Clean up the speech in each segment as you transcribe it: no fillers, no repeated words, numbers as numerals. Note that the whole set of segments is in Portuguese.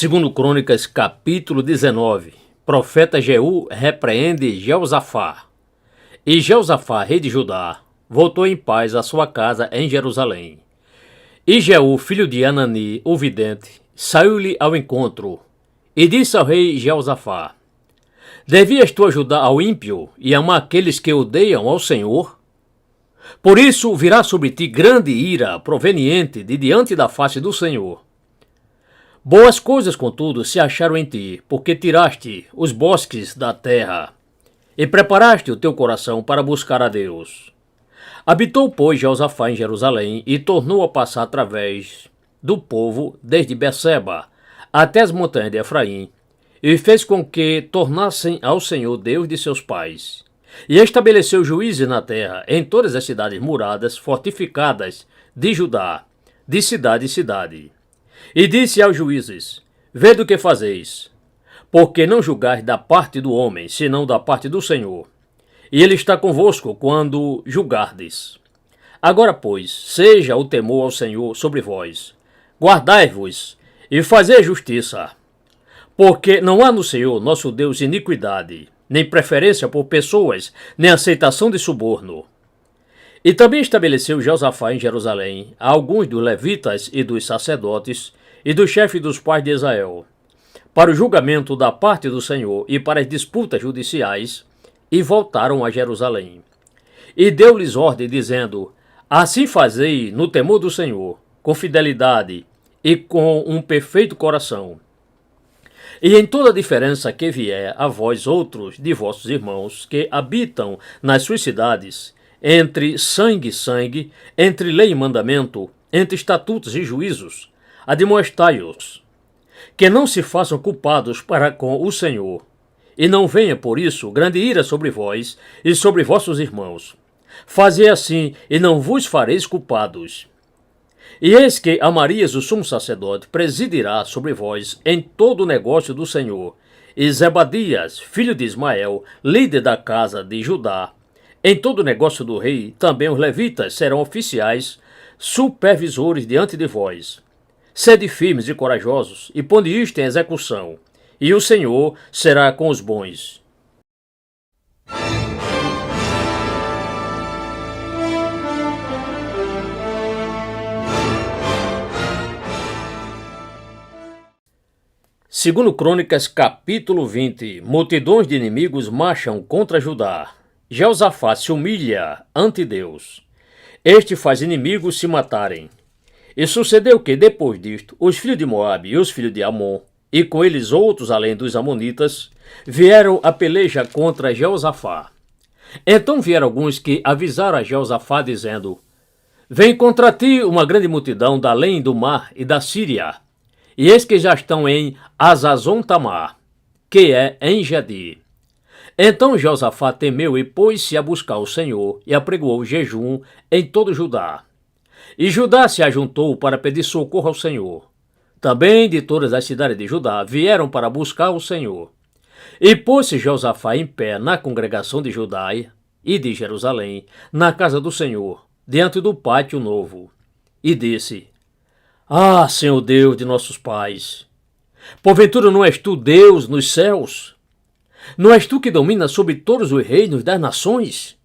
Segundo Crônicas, capítulo 19, profeta Jeú repreende Jeosafá. E Jeosafá, rei de Judá, voltou em paz à sua casa em Jerusalém. E Jeú, filho de Anani, o vidente, saiu-lhe ao encontro, e disse ao rei Jeosafá: Devias tu ajudar ao ímpio e amar aqueles que odeiam ao Senhor? Por isso virá sobre ti grande ira proveniente de diante da face do Senhor. Boas coisas, contudo, se acharam em ti, porque tiraste os bosques da terra e preparaste o teu coração para buscar a Deus. Habitou, pois, Jeosafá em Jerusalém e tornou a passar através do povo desde Berseba até as montanhas de Efraim, e fez com que tornassem ao Senhor Deus de seus pais. E estabeleceu juízes na terra, em todas as cidades muradas, fortificadas de Judá, de cidade em cidade. E disse aos juízes: Vede o que fazeis, porque não julgais da parte do homem, senão da parte do Senhor. E ele está convosco quando julgardes. Agora, pois, seja o temor ao Senhor sobre vós. Guardai-vos e fazei justiça. Porque não há no Senhor, nosso Deus, iniquidade, nem preferência por pessoas, nem aceitação de suborno. E também estabeleceu Jeosafá em Jerusalém a alguns dos levitas e dos sacerdotes e dos chefes dos pais de Israel, para o julgamento da parte do Senhor e para as disputas judiciais, e voltaram a Jerusalém. E deu-lhes ordem, dizendo: Assim fazei no temor do Senhor, com fidelidade e com um perfeito coração. E em toda diferença que vier a vós outros de vossos irmãos que habitam nas suas cidades, entre sangue e sangue, entre lei e mandamento, entre estatutos e juízos, admoestai-os, que não se façam culpados para com o Senhor, e não venha por isso grande ira sobre vós e sobre vossos irmãos. Fazei assim, e não vos fareis culpados. E eis que Amarias, o sumo sacerdote, presidirá sobre vós em todo o negócio do Senhor, e Zebadias, filho de Ismael, líder da casa de Judá, em todo o negócio do rei. Também os levitas serão oficiais, supervisores diante de vós. Sede firmes e corajosos, e ponde isto em execução, e o Senhor será com os bons. Segundo Crônicas, capítulo 20, multidões de inimigos marcham contra Judá. Jeosafá se humilha ante Deus. Este faz inimigos se matarem. E sucedeu que, depois disto, os filhos de Moabe e os filhos de Amon, e com eles outros além dos amonitas, vieram a peleja contra Jeosafá. Então vieram alguns que avisaram a Jeosafá, dizendo: Vem contra ti uma grande multidão da além do mar e da Síria, e eis que já estão em Azazon-Tamar, que é em Gedi. Então Jeosafá temeu e pôs-se a buscar o Senhor, e apregoou jejum em todo Judá. E Judá se ajuntou para pedir socorro ao Senhor. Também de todas as cidades de Judá vieram para buscar o Senhor. E pôs-se Jeosafá em pé na congregação de Judá e de Jerusalém, na casa do Senhor, diante do pátio novo, e disse: Ah, Senhor Deus de nossos pais, porventura não és tu Deus nos céus? Não és tu que dominas sobre todos os reinos das nações?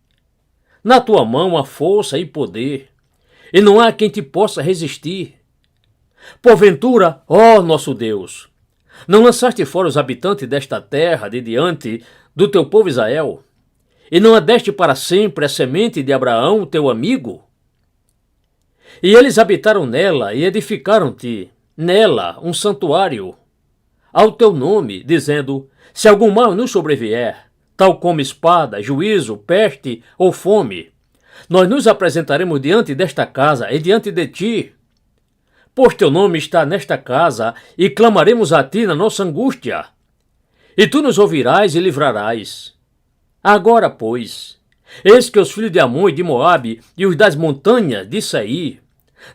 Na tua mão há força e poder, e não há quem te possa resistir. Porventura, ó nosso Deus, não lançaste fora os habitantes desta terra de diante do teu povo Israel, e não a deste para sempre a semente de Abraão, teu amigo? E eles habitaram nela e edificaram-te nela um santuário ao teu nome, dizendo: Se algum mal nos sobrevier, tal como espada, juízo, peste ou fome, nós nos apresentaremos diante desta casa e diante de ti, pois teu nome está nesta casa, e clamaremos a ti na nossa angústia, e tu nos ouvirás e livrarás. Agora, pois, eis que os filhos de Amon e de Moabe e os das montanhas de Seir,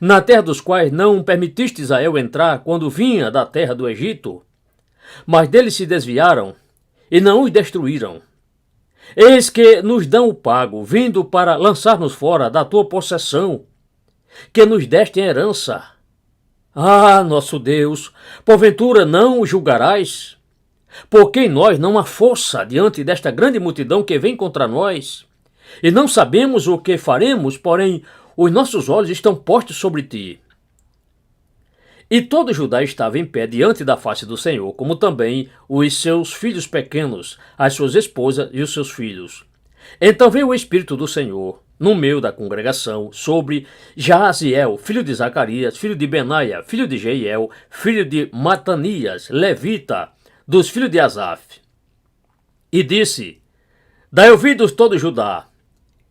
na terra dos quais não permitiste Israel entrar quando vinha da terra do Egito, mas deles se desviaram e não os destruíram. Eis que nos dão o pago, vindo para lançar-nos fora da tua possessão, que nos deste em herança. Ah, nosso Deus, porventura não o julgarás? Porque em nós não há força diante desta grande multidão que vem contra nós? E não sabemos o que faremos, porém os nossos olhos estão postos sobre ti. E todo Judá estava em pé diante da face do Senhor, como também os seus filhos pequenos, as suas esposas e os seus filhos. Então veio o Espírito do Senhor no meio da congregação sobre Jaaziel, filho de Zacarias, filho de Benaia, filho de Jeiel, filho de Matanias, levita, dos filhos de Asaf. E disse: Dai ouvidos todo Judá,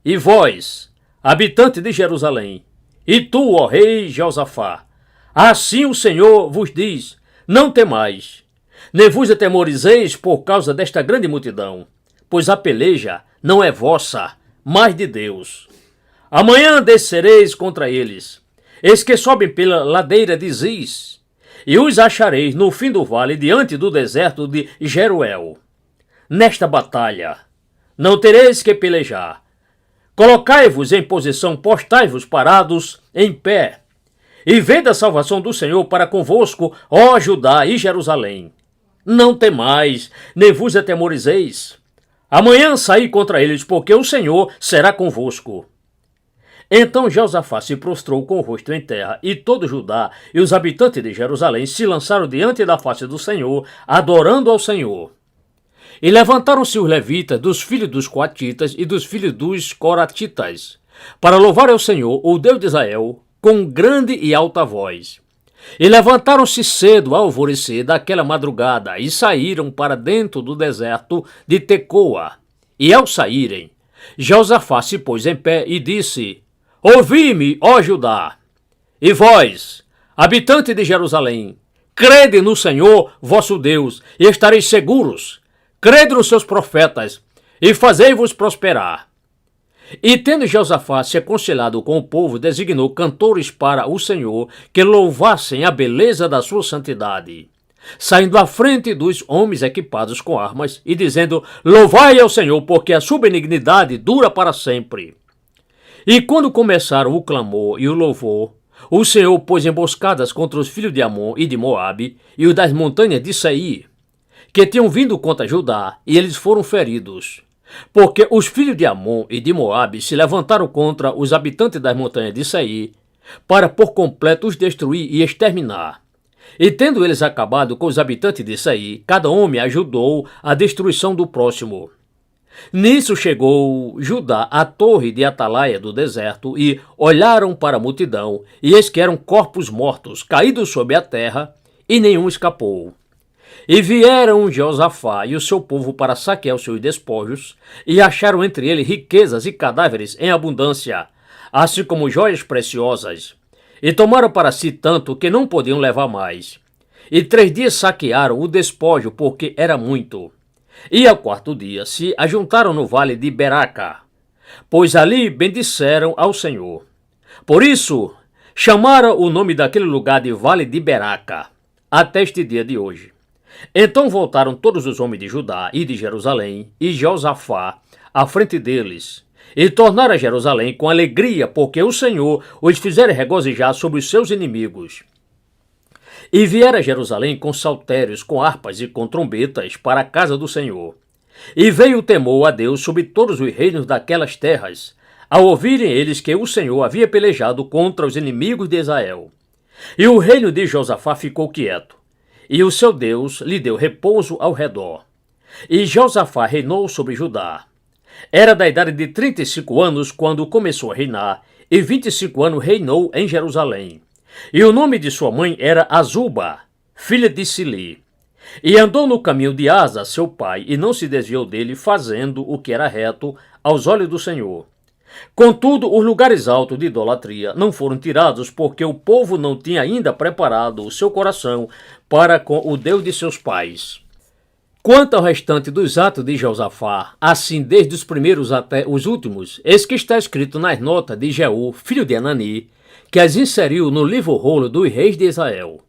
e vós, habitante de Jerusalém, e tu, ó rei Josafá, assim o Senhor vos diz: não temais, nem vos atemorizeis por causa desta grande multidão, pois a peleja não é vossa, mas de Deus. Amanhã descereis contra eles, eis que sobem pela ladeira de Ziz, e os achareis no fim do vale, diante do deserto de Jeruel. Nesta batalha não tereis que pelejar. Colocai-vos em posição, postai-vos parados em pé, e vede a salvação do Senhor para convosco, ó Judá e Jerusalém. Não temais, nem vos atemorizeis. Amanhã saí contra eles, porque o Senhor será convosco. Então Josafá se prostrou com o rosto em terra, e todo Judá e os habitantes de Jerusalém se lançaram diante da face do Senhor, adorando ao Senhor. E levantaram-se os levitas, dos filhos dos coatitas e dos filhos dos coratitas, para louvar ao Senhor, o Deus de Israel, com grande e alta voz. E levantaram-se cedo ao alvorecer daquela madrugada, e saíram para dentro do deserto de Tecoa. E ao saírem, Josafá se pôs em pé e disse: Ouvi-me, ó Judá, e vós, habitante de Jerusalém, crede no Senhor vosso Deus, e estareis seguros. Crede nos seus profetas, e fazei-vos prosperar. E tendo Josafá se aconselhado com o povo, designou cantores para o Senhor, que louvassem a beleza da sua santidade, saindo à frente dos homens equipados com armas, e dizendo: Louvai ao Senhor, porque a sua benignidade dura para sempre. E quando começaram o clamor e o louvor, o Senhor pôs emboscadas contra os filhos de Amon e de Moabe, e os das montanhas de Seir, que tinham vindo contra Judá, e eles foram feridos. Porque os filhos de Amon e de Moabe se levantaram contra os habitantes das montanhas de Seir, para por completo os destruir e exterminar. E tendo eles acabado com os habitantes de Seir, cada homem ajudou a destruição do próximo. Nisso chegou Judá à torre de Atalaia do deserto, e olharam para a multidão, e eis que eram corpos mortos, caídos sobre a terra, e nenhum escapou. E vieram Josafá e o seu povo para saquear os seus despojos, e acharam entre eles riquezas e cadáveres em abundância, assim como joias preciosas. E tomaram para si tanto que não podiam levar mais. E 3 dias saquearam o despojo, porque era muito. E ao 4º dia se ajuntaram no vale de Beraca, pois ali bendisseram ao Senhor. Por isso chamaram o nome daquele lugar de Vale de Beraca, até este dia de hoje. Então voltaram todos os homens de Judá e de Jerusalém, e Josafá à frente deles, e tornaram a Jerusalém com alegria, porque o Senhor os fizera regozijar sobre os seus inimigos. E vieram a Jerusalém com saltérios, com harpas e com trombetas para a casa do Senhor. E veio o temor a Deus sobre todos os reinos daquelas terras, ao ouvirem eles que o Senhor havia pelejado contra os inimigos de Israel. E o reino de Josafá ficou quieto, e o seu Deus lhe deu repouso ao redor. E Josafá reinou sobre Judá. Era da idade de 35 anos quando começou a reinar, e 25 anos reinou em Jerusalém. E o nome de sua mãe era Azuba, filha de Sili. E andou no caminho de Asa, seu pai, e não se desviou dele, fazendo o que era reto aos olhos do Senhor. Contudo, os lugares altos de idolatria não foram tirados, porque o povo não tinha ainda preparado o seu coração para com o Deus de seus pais. Quanto ao restante dos atos de Josafá, assim desde os primeiros até os últimos, eis que está escrito nas notas de Jeú, filho de Anani, que as inseriu no livro rolo dos reis de Israel.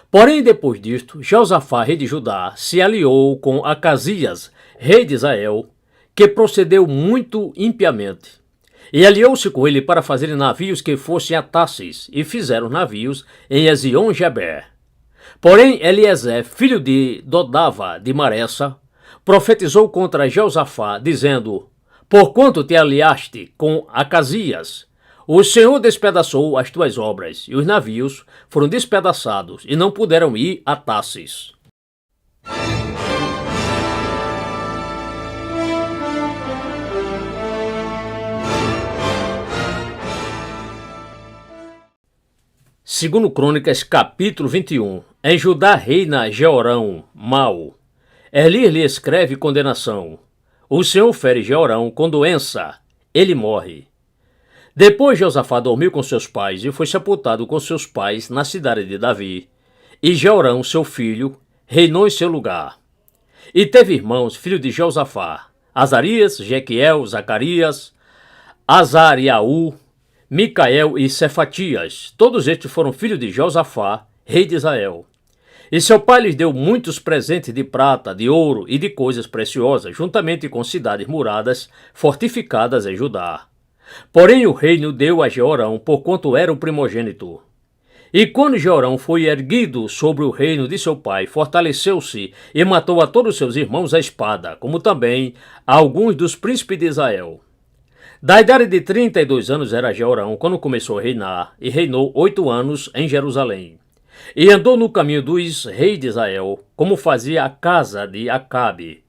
Porém, depois disto, Josafá, rei de Judá, se aliou com Acasias, rei de Israel, que procedeu muito impiamente. E aliou-se com ele para fazer navios que fossem a Tarsis, e fizeram navios em Ezion-Geber. Porém, Eliezer, filho de Dodava de Maressa, profetizou contra Jeosafá, dizendo: Porquanto te aliaste com Acasias, o Senhor despedaçou as tuas obras, e os navios foram despedaçados, e não puderam ir a Tarsis. Segundo Crônicas, capítulo 21. Em Judá reina Jeorão, mau. Eli lhe escreve condenação. O Senhor fere Jeorão com doença. Ele morre. Depois Josafá dormiu com seus pais e foi sepultado com seus pais na cidade de Davi. E Jeorão, seu filho, reinou em seu lugar. E teve irmãos, filhos de Josafá: Azarias, Jequiel, Zacarias, Azariaú, Micael e Cefatias. Todos estes foram filhos de Josafá, rei de Israel. E seu pai lhes deu muitos presentes de prata, de ouro e de coisas preciosas, juntamente com cidades muradas, fortificadas em Judá. Porém o reino deu a Jeorão, porquanto era o primogênito. E quando Jeorão foi erguido sobre o reino de seu pai, fortaleceu-se e matou a todos seus irmãos à espada, como também a alguns dos príncipes de Israel. Da idade de 32 anos era Jeorão quando começou a reinar, e reinou 8 anos em Jerusalém. E andou no caminho dos reis de Israel, como fazia a casa de Acabe,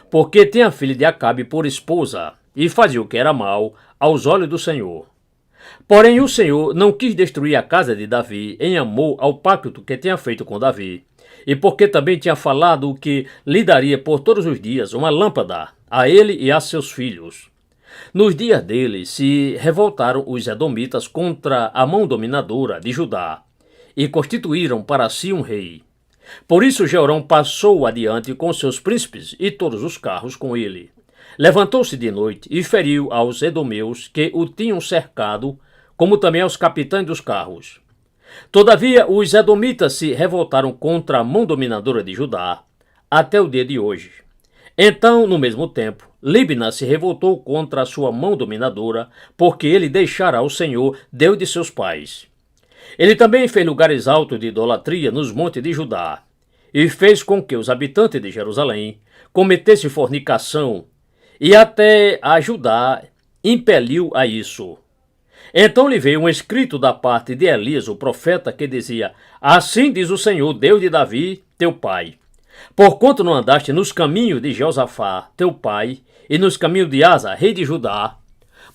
porque tinha a filha de Acabe por esposa, e fazia o que era mal aos olhos do Senhor. Porém o Senhor não quis destruir a casa de Davi em amor ao pacto que tinha feito com Davi, e porque também tinha falado que lhe daria por todos os dias uma lâmpada, a ele e a seus filhos. Nos dias dele se revoltaram os edomitas contra a mão dominadora de Judá, e constituíram para si um rei. Por isso Jeorão passou adiante com seus príncipes e todos os carros com ele. Levantou-se de noite e feriu aos edomeus que o tinham cercado, como também aos capitães dos carros. Todavia os edomitas se revoltaram contra a mão dominadora de Judá, até o dia de hoje. Então, no mesmo tempo, Libna se revoltou contra a sua mão dominadora, porque ele deixara o Senhor, Deus de seus pais. Ele também fez lugares altos de idolatria nos montes de Judá, e fez com que os habitantes de Jerusalém cometessem fornicação, e até a Judá impeliu a isso. Então lhe veio um escrito da parte de Elias, o profeta, que dizia: Assim diz o Senhor, Deus de Davi, teu pai: Porquanto não andaste nos caminhos de Josafá, teu pai, e nos caminhos de Asa, rei de Judá,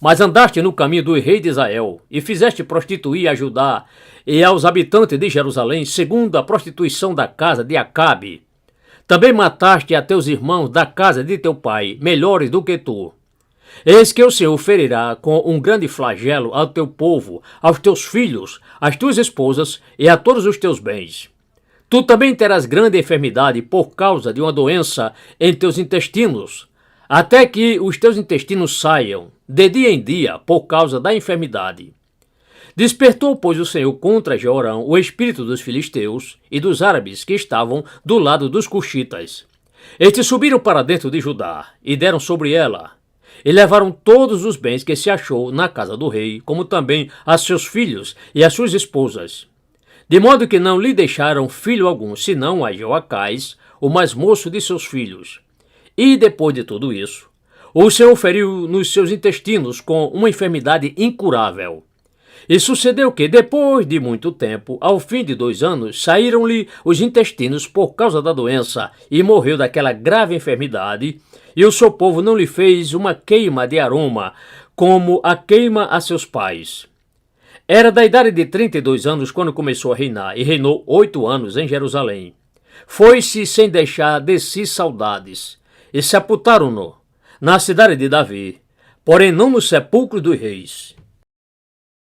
mas andaste no caminho do rei de Israel, e fizeste prostituir a Judá e aos habitantes de Jerusalém, segundo a prostituição da casa de Acabe. Também mataste a teus irmãos da casa de teu pai, melhores do que tu. Eis que o Senhor ferirá com um grande flagelo ao teu povo, aos teus filhos, às tuas esposas e a todos os teus bens. Tu também terás grande enfermidade por causa de uma doença em teus intestinos, até que os teus intestinos saiam, de dia em dia, por causa da enfermidade. Despertou, pois, o Senhor contra Jeorão o espírito dos filisteus e dos árabes que estavam do lado dos cuxitas. Estes subiram para dentro de Judá e deram sobre ela, e levaram todos os bens que se achou na casa do rei, como também a seus filhos e as suas esposas. De modo que não lhe deixaram filho algum, senão a Joacás, o mais moço de seus filhos. E depois de tudo isso, o Senhor feriu nos seus intestinos com uma enfermidade incurável. E sucedeu que, depois de muito tempo, ao fim de 2 anos, saíram-lhe os intestinos por causa da doença, e morreu daquela grave enfermidade, e o seu povo não lhe fez uma queima de aroma, como a queima a seus pais. Era da idade de 32 anos quando começou a reinar, e reinou 8 anos em Jerusalém. Foi-se sem deixar de si saudades, e sepultaram-no na cidade de Davi, porém não no sepulcro dos reis.